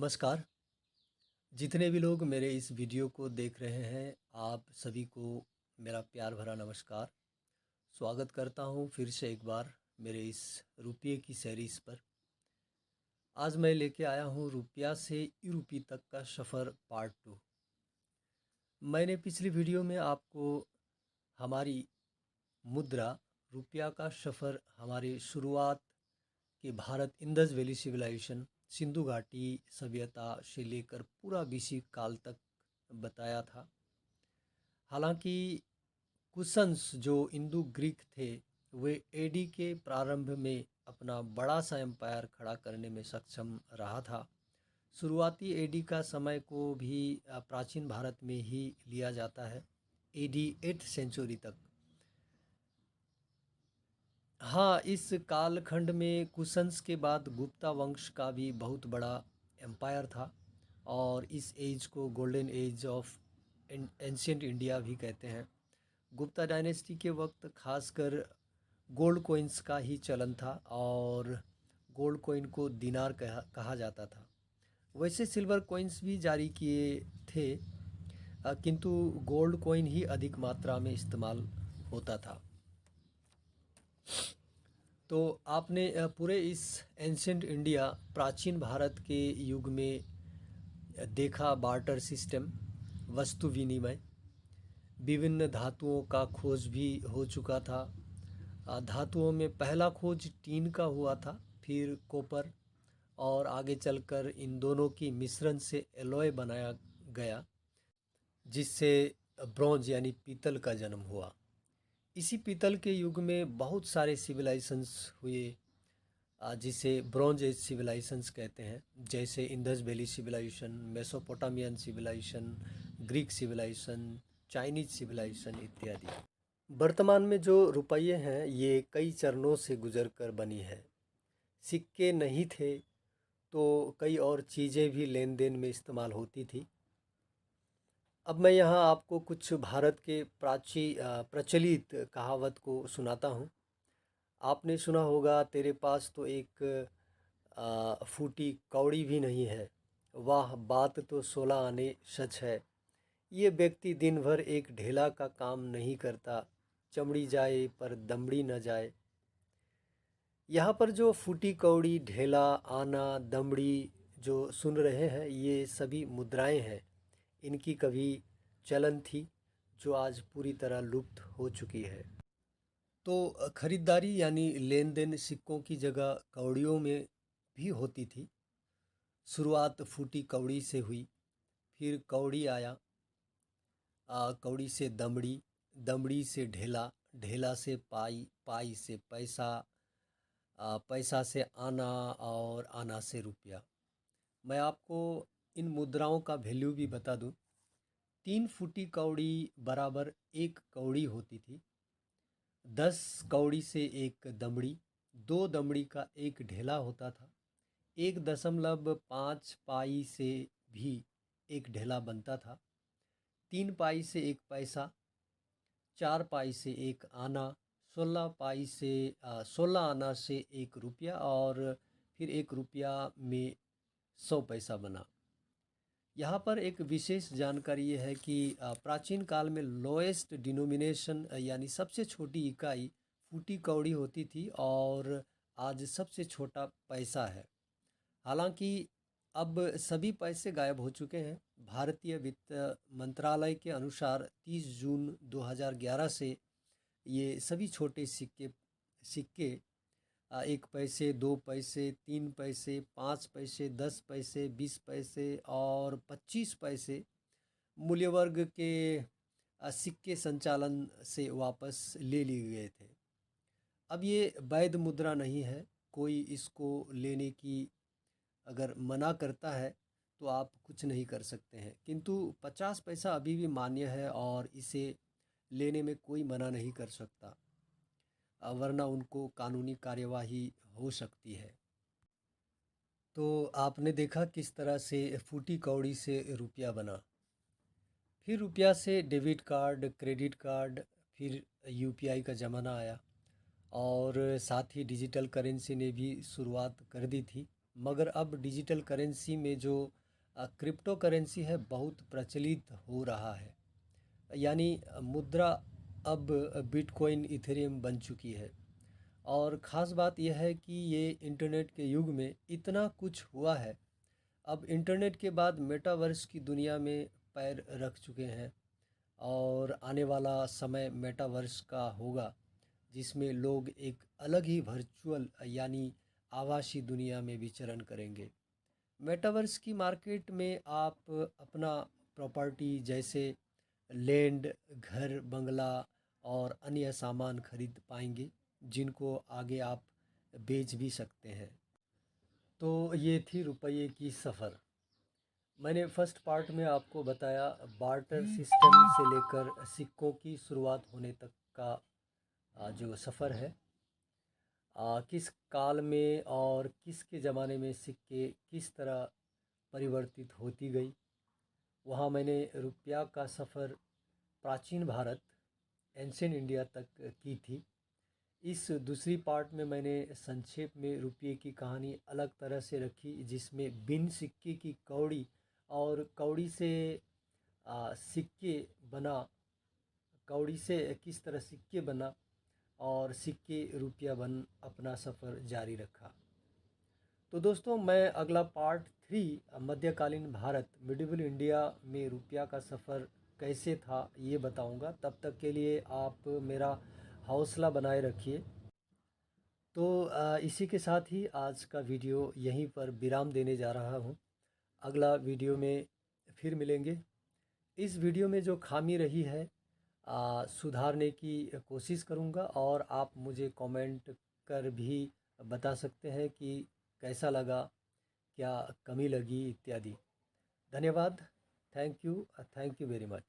नमस्कार। जितने भी लोग मेरे इस वीडियो को देख रहे हैं, आप सभी को मेरा प्यार भरा नमस्कार। स्वागत करता हूं फिर से एक बार मेरे इस रुपये की सीरीज़ पर। आज मैं लेके आया हूं रुपया से यूरोपी तक का सफ़र पार्ट 2। मैंने पिछली वीडियो में आपको हमारी मुद्रा रुपया का सफ़र, हमारी शुरुआत के Bharat Indus Valley civilisation, Sindhu घाटी सभ्यता से लेकर पूरा बीसी काल तक बताया था। हालांकि कुशन्स जो इंडो ग्रीक थे, वे एडी के प्रारंभ में अपना बड़ा सा एम्पायर खड़ा करने में सक्षम रहा था। शुरुआती एडी का समय को भी प्राचीन भारत में ही लिया जाता है, एडी 8th सेंचुरी तक। हाँ, इस कालखंड में कुशन्स के बाद गुप्ता वंश का भी बहुत बड़ा एम्पायर था और इस एज को golden age of ancient India भी कहते हैं। गुप्ता डायनेस्टी के वक्त खासकर गोल्ड कॉइन्स का ही चलन था और गोल्ड कॉइन को दिनार कहा जाता था। वैसे सिल्वर कॉइन्स भी जारी किए थे, किंतु गोल्ड कॉइन ही अधिक मात्रा में इस्तेमाल होता था। तो आपने पूरे इस एंशियंट इंडिया, प्राचीन भारत के युग में देखा बार्टर सिस्टम, वस्तु विनिमय, विभिन्न धातुओं का खोज भी हो चुका था। धातुओं में पहला खोज टीन का हुआ था, फिर कॉपर, और आगे चलकर इन दोनों की मिश्रण से एलॉय बनाया गया, जिससे ब्रॉन्ज यानी पीतल का जन्म हुआ। इसी पीतल के युग में बहुत सारे सिविलाइजेशंस हुए, जिसे ब्रॉन्ज एज सिविलाइजेशंस कहते हैं, जैसे Indus Valley civilisation, Mesopotamian civilisation, Greek civilisation, Chinese civilisation इत्यादि। वर्तमान में जो रुपये हैं, ये कई चरणों से गुजरकर बनी है। सिक्के नहीं थे तो कई और चीज़ें भी लेन देन में इस्तेमाल होती थी। अब मैं यहाँ आपको कुछ भारत के प्रचलित कहावत को सुनाता हूँ। आपने सुना होगा, तेरे पास तो एक फूटी कौड़ी भी नहीं है, वाह बात तो 16 आने सच है। ये व्यक्ति दिन भर एक ढेला का काम नहीं करता, चमड़ी जाए पर दमड़ी न जाए। यहाँ पर जो फूटी कौड़ी, ढेला, आना, दमड़ी जो सुन रहे हैं, ये सभी मुद्राएं हैं। इनकी कभी चलन थी जो आज पूरी तरह लुप्त हो चुकी है। तो खरीदारी यानी लेन देन सिक्कों की जगह कौड़ियों में भी होती थी। शुरुआत फूटी कौड़ी से हुई, फिर कौड़ी आया, कौड़ी से दमड़ी, दमड़ी से ढेला, ढेला से पाई, पाई से पैसा, पैसा से आना, और आना से रुपया। मैं आपको इन मुद्राओं का वैल्यू भी बता दूं। 3 फूटी कौड़ी बराबर 1 कौड़ी होती थी। 10 कौड़ी से 1 दमड़ी, 2 दमड़ी का 1 ढेला होता था। 1.5 पाई से भी 1 ढेला बनता था। 3 पाई से 1 पैसा, 4 पाई से 1 आना, 16 आना से 1 रुपया, और फिर 1 रुपया में 100 पैसा बना। यहाँ पर एक विशेष जानकारी ये है कि प्राचीन काल में लोएस्ट डिनोमिनेशन यानी सबसे छोटी इकाई फूटी कौड़ी होती थी, और आज सबसे छोटा पैसा है। हालांकि अब सभी पैसे गायब हो चुके हैं। भारतीय वित्त मंत्रालय के अनुसार 30 जून 2011 से ये सभी छोटे सिक्के सिक्के 1 पैसे, 2 पैसे, 3 पैसे, 5 पैसे, 10 पैसे, 20 पैसे और 25 पैसे मूल्य वर्ग के सिक्के संचालन से वापस ले लिए गए थे। अब ये वैध मुद्रा नहीं है। कोई इसको लेने की अगर मना करता है तो आप कुछ नहीं कर सकते हैं, किंतु 50 पैसा अभी भी मान्य है और इसे लेने में कोई मना नहीं कर सकता, वरना उनको कानूनी कार्यवाही हो सकती है। तो आपने देखा किस तरह से फूटी कौड़ी से रुपया बना, फिर रुपया से डेबिट कार्ड, क्रेडिट कार्ड, फिर यूपीआई का ज़माना आया, और साथ ही डिजिटल करेंसी ने भी शुरुआत कर दी थी। मगर अब डिजिटल करेंसी में जो क्रिप्टो करेंसी है बहुत प्रचलित हो रहा है। यानी मुद्रा अब बिटकॉइन इथेरियम बन चुकी है। और ख़ास बात यह है कि ये इंटरनेट के युग में इतना कुछ हुआ है। अब इंटरनेट के बाद मेटावर्स की दुनिया में पैर रख चुके हैं और आने वाला समय मेटावर्स का होगा, जिसमें लोग एक अलग ही वर्चुअल यानी आभासी दुनिया में विचरण करेंगे। मेटावर्स की मार्केट में आप अपना प्रॉपर्टी जैसे लैंड, घर, बंगला और अन्य सामान खरीद पाएंगे, जिनको आगे आप बेच भी सकते हैं। तो ये थी रुपये की सफ़र। मैंने फर्स्ट पार्ट में आपको बताया बार्टर सिस्टम से लेकर सिक्कों की शुरुआत होने तक का जो सफ़र है। किस काल में और किसके ज़माने में सिक्के किस तरह परिवर्तित होती गई। वहाँ मैंने रुपया का सफ़र प्राचीन भारत, एंशिएंट इंडिया तक की थी। इस दूसरी पार्ट में मैंने संक्षेप में रुपये की कहानी अलग तरह से रखी, जिसमें बिन सिक्के की कौड़ी और कौड़ी से सिक्के बना, कौड़ी से किस तरह सिक्के बना और सिक्के रुपया बन अपना सफ़र जारी रखा। तो दोस्तों, मैं अगला पार्ट 3 मध्यकालीन भारत, मिडिवल इंडिया में रुपया का सफ़र कैसे था ये बताऊंगा। तब तक के लिए आप मेरा हौसला बनाए रखिए। तो इसी के साथ ही आज का वीडियो यहीं पर विराम देने जा रहा हूँ। अगला वीडियो में फिर मिलेंगे। इस वीडियो में जो खामी रही है सुधारने की कोशिश करूँगा, और आप मुझे कमेंट कर भी बता सकते हैं कि कैसा लगा, क्या कमी लगी इत्यादि। धन्यवाद। Thank you very much.